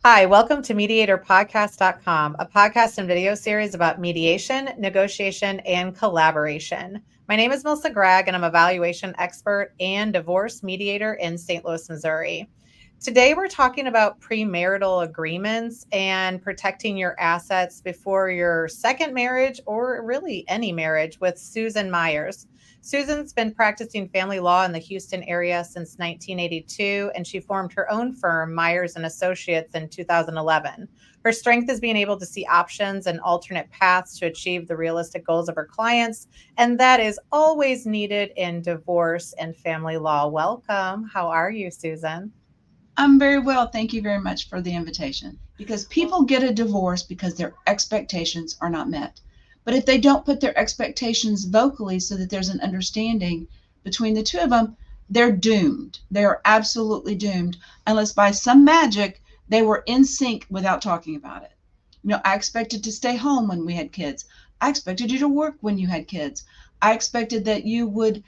Hi, welcome to mediatorpodcast.com, a podcast and video series about mediation, negotiation, and collaboration. My name is Melissa Gragg, and I'm a valuation expert and divorce mediator in St. Louis, Missouri. Today, we're talking about premarital agreements and protecting your assets before your second marriage or really any marriage with Susan Myres. Susan's been practicing family law in the Houston area since 1982, and she formed her own firm, Myres Associates, in 2011. Her strength is being able to see options and alternate paths to achieve the realistic goals of her clients, and that is always needed in divorce and family law. Welcome. How are you, Susan? I'm very well. Thank you very much for the invitation. Because people get a divorce because their expectations are not met. But if they don't put their expectations vocally so that there's an understanding between the two of them, they're doomed. They are absolutely doomed unless by some magic they were in sync without talking about it. I expected to stay home when we had kids. I expected you to work when you had kids. I expected that you would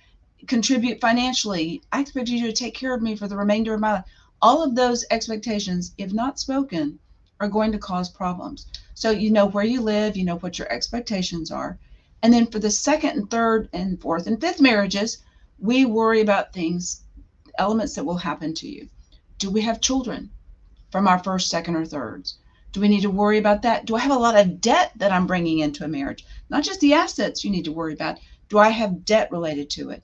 contribute financially. I expected you to take care of me for the remainder of my life. All of those expectations, if not spoken, are going to cause problems. So you know where you live, you know what your expectations are. And then for the second and third and fourth and fifth marriages, we worry about things, elements that will happen to you. Do we have children from our first, second, or thirds? Do we need to worry about that? Do I have a lot of debt that I'm bringing into a marriage? Not just the assets you need to worry about. Do I have debt related to it?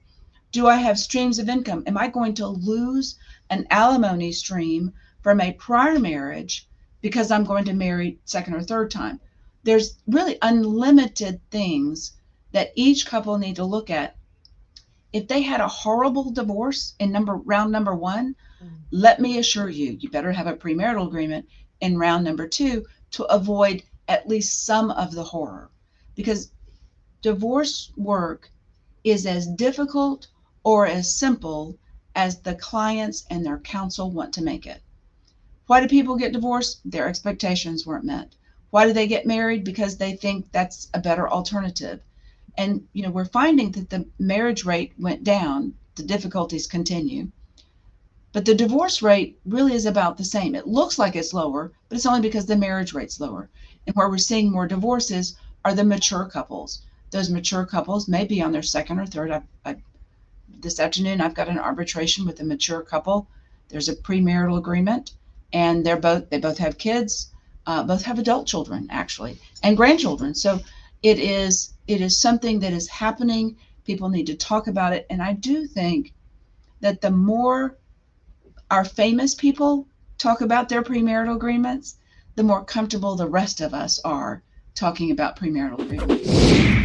Do I have streams of income? Am I going to lose an alimony stream from a prior marriage because I'm going to marry second or third time? There's really unlimited things that each couple need to look at. If they had a horrible divorce in round number one, let me assure you, you better have a premarital agreement in round number two to avoid at least some of the horror. Because divorce work is as difficult or as simple as the clients and their counsel want to make it. Why do people get divorced? Their expectations weren't met. Why do they get married? Because they think that's a better alternative. And we're finding that the marriage rate went down, the difficulties continue, but the divorce rate really is about the same. It looks like it's lower, but it's only because the marriage rate's lower. And where we're seeing more divorces are the mature couples. Those mature couples may be on their second or third. This afternoon, I've got an arbitration with a mature couple. There's a premarital agreement, and they both have kids, both have adult children actually, and grandchildren. So it is something that is happening. People need to talk about it, and I do think that the more our famous people talk about their premarital agreements, the more comfortable the rest of us are talking about premarital agreements.